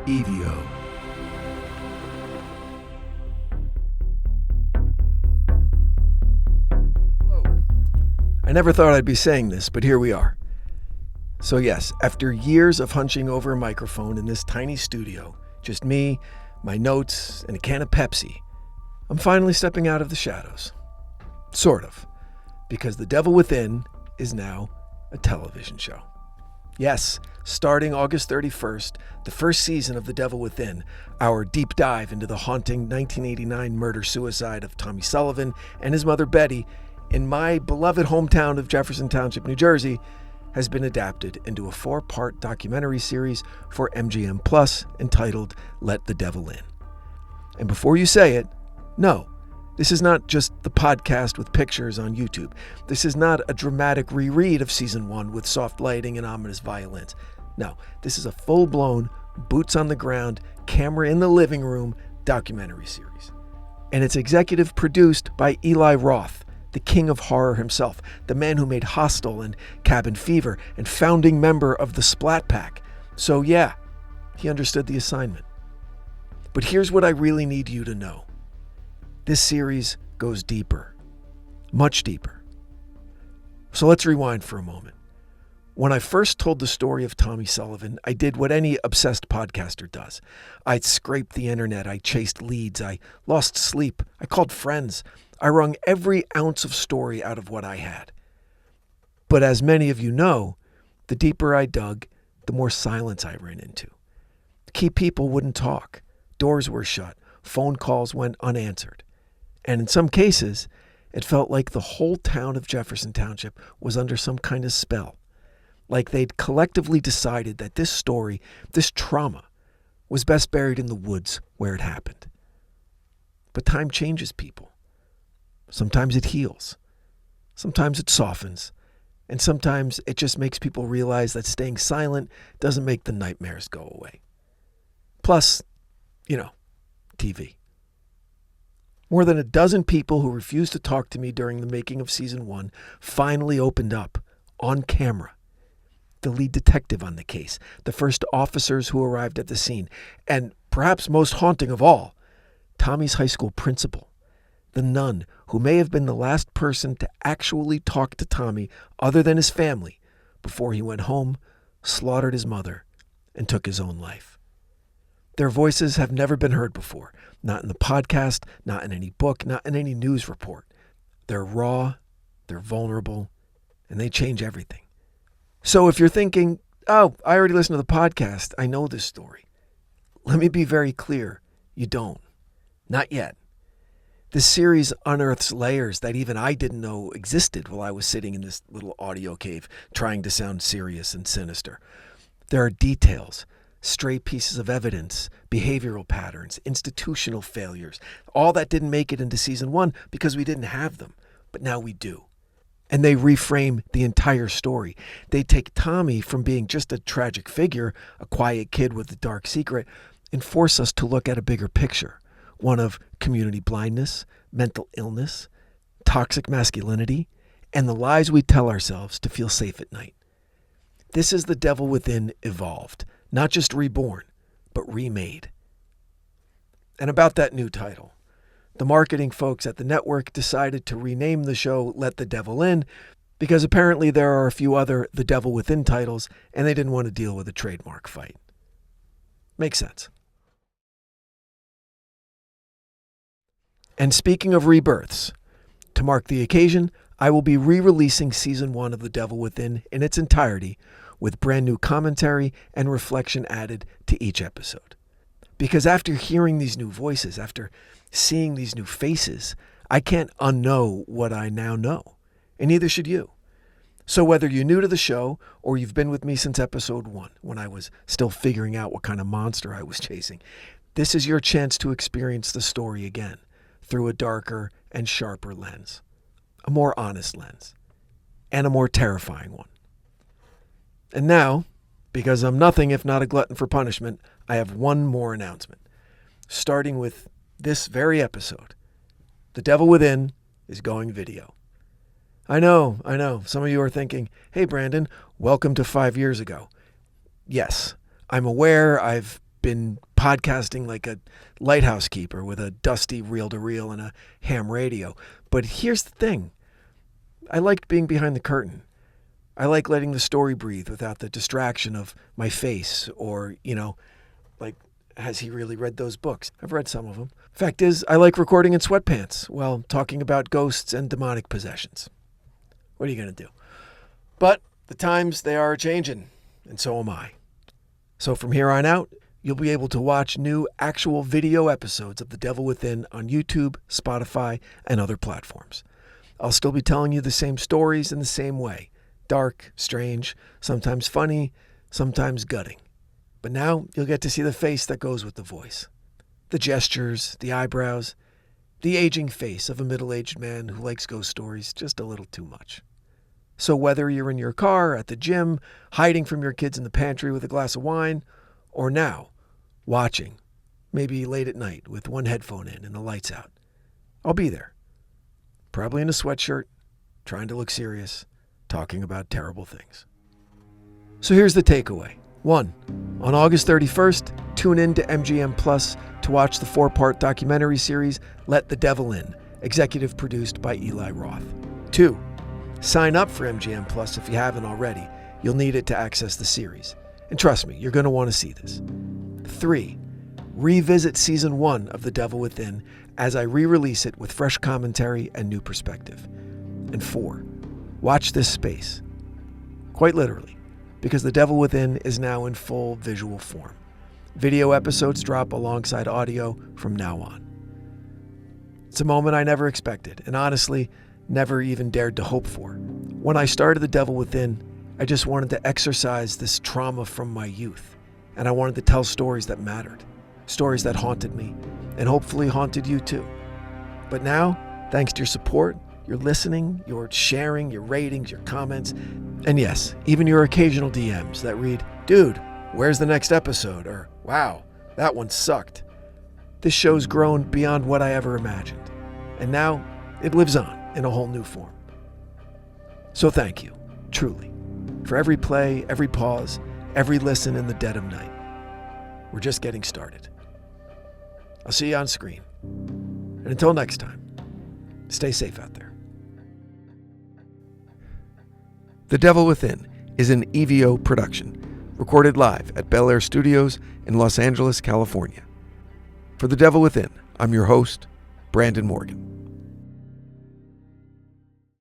EVO. I never thought I'd be saying this, but here we are. So yes, after years of hunching over a microphone in this tiny studio, just me, my notes, and a can of Pepsi, I'm finally stepping out of the shadows. Sort of. Because The Devil Within is now a television show. Yes, starting August 31st, the first season of The Devil Within, our deep dive into the haunting 1989 murder-suicide of Tommy Sullivan and his mother Betty in my beloved hometown of Jefferson Township, New Jersey, has been adapted into a 4-part documentary series for MGM Plus entitled Let the Devil In. And before you say it, no, this is not just the podcast with pictures on YouTube. This is not a dramatic reread of Season 1 with soft lighting and ominous violins. No, this is a full-blown, boots-on-the-ground, camera-in-the-living-room documentary series. And it's executive produced by Eli Roth, the king of horror himself, the man who made Hostel and Cabin Fever and founding member of the Splat Pack. So yeah, he understood the assignment. But here's what I really need you to know. This series goes deeper, much deeper. So let's rewind for a moment. When I first told the story of Tommy Sullivan, I did what any obsessed podcaster does. I'd scraped the internet, I chased leads, I lost sleep, I called friends, I wrung every ounce of story out of what I had. But as many of you know, the deeper I dug, the more silence I ran into. Key people wouldn't talk, doors were shut, phone calls went unanswered. And in some cases, it felt like the whole town of Jefferson Township was under some kind of spell. Like they'd collectively decided that this story, this trauma, was best buried in the woods where it happened. But time changes people. Sometimes it heals. Sometimes it softens. And sometimes it just makes people realize that staying silent doesn't make the nightmares go away. Plus, TV. More than a dozen people who refused to talk to me during the making of Season 1 finally opened up, on camera. The lead detective on the case, the first officers who arrived at the scene, and perhaps most haunting of all, Tommy's high school principal, the nun who may have been the last person to actually talk to Tommy other than his family before he went home, slaughtered his mother, and took his own life. Their voices have never been heard before, not in the podcast, not in any book, not in any news report. They're raw, they're vulnerable, and they change everything. So if you're thinking, oh, I already listened to the podcast, I know this story. Let me be very clear, you don't. Not yet. This series unearths layers that even I didn't know existed while I was sitting in this little audio cave trying to sound serious and sinister. There are details, stray pieces of evidence, behavioral patterns, institutional failures, all that didn't make it into Season 1 because we didn't have them, but now we do. And they reframe the entire story. They take Tommy from being just a tragic figure, a quiet kid with a dark secret, and force us to look at a bigger picture, one of community blindness, mental illness, toxic masculinity, and the lies we tell ourselves to feel safe at night. This is The Devil Within evolved, not just reborn, but remade. And about that new title, the marketing folks at the network decided to rename the show Let the Devil In because apparently there are a few other The Devil Within titles and they didn't want to deal with a trademark fight. Makes sense. And speaking of rebirths, to mark the occasion, I will be re-releasing Season 1 of The Devil Within in its entirety with brand new commentary and reflection added to each episode. Because after hearing these new voices, after seeing these new faces, I can't unknow what I now know, and neither should you. So whether you're new to the show or you've been with me since episode 1, when I was still figuring out what kind of monster I was chasing, this is your chance to experience the story again through a darker and sharper lens, a more honest lens, and a more terrifying one. And now, because I'm nothing if not a glutton for punishment, I have one more announcement. Starting with this very episode, The Devil Within is going video. I know. Some of you are thinking, hey, Branden, welcome to 5 years ago. Yes, I'm aware I've been podcasting like a lighthouse keeper with a dusty reel-to-reel and a ham radio. But here's the thing. I liked being behind the curtain. I like letting the story breathe without the distraction of my face or, like, has he really read those books? I've read some of them. Fact is, I like recording in sweatpants while talking about ghosts and demonic possessions. What are you going to do? But the times, they are changing, and so am I. So from here on out, you'll be able to watch new actual video episodes of The Devil Within on YouTube, Spotify, and other platforms. I'll still be telling you the same stories in the same way. Dark, strange, sometimes funny, sometimes gutting. But now you'll get to see the face that goes with the voice. The gestures, the eyebrows, the aging face of a middle-aged man who likes ghost stories just a little too much. So whether you're in your car, at the gym, hiding from your kids in the pantry with a glass of wine, or now, watching, maybe late at night with one headphone in and the lights out, I'll be there. Probably in a sweatshirt, trying to look serious, talking about terrible things. So here's the takeaway. 1. On August 31st, tune in to MGM Plus to watch the 4-part documentary series Let the Devil In, executive produced by Eli Roth. 2. Sign up for MGM Plus if you haven't already. You'll need it to access the series. And trust me, you're going to want to see this. 3. Revisit Season 1 of The Devil Within as I re-release it with fresh commentary and new perspective. And 4. Watch this space. Quite literally, because The Devil Within is now in full visual form. Video episodes drop alongside audio from now on. It's a moment I never expected, and honestly, never even dared to hope for. When I started The Devil Within, I just wanted to exorcise this trauma from my youth, and I wanted to tell stories that mattered, stories that haunted me, and hopefully haunted you too. But now, thanks to your support, your listening, your sharing, your ratings, your comments, and yes, even your occasional DMs that read, "Dude, where's the next episode?" or "Wow, that one sucked." This show's grown beyond what I ever imagined, and now it lives on in a whole new form. So thank you, truly, for every play, every pause, every listen in the dead of night. We're just getting started. I'll see you on screen. And until next time, stay safe out there. The Devil Within is an EVO production, recorded live at Bel Air Studios in Los Angeles, California. For The Devil Within, I'm your host, Branden Morgan.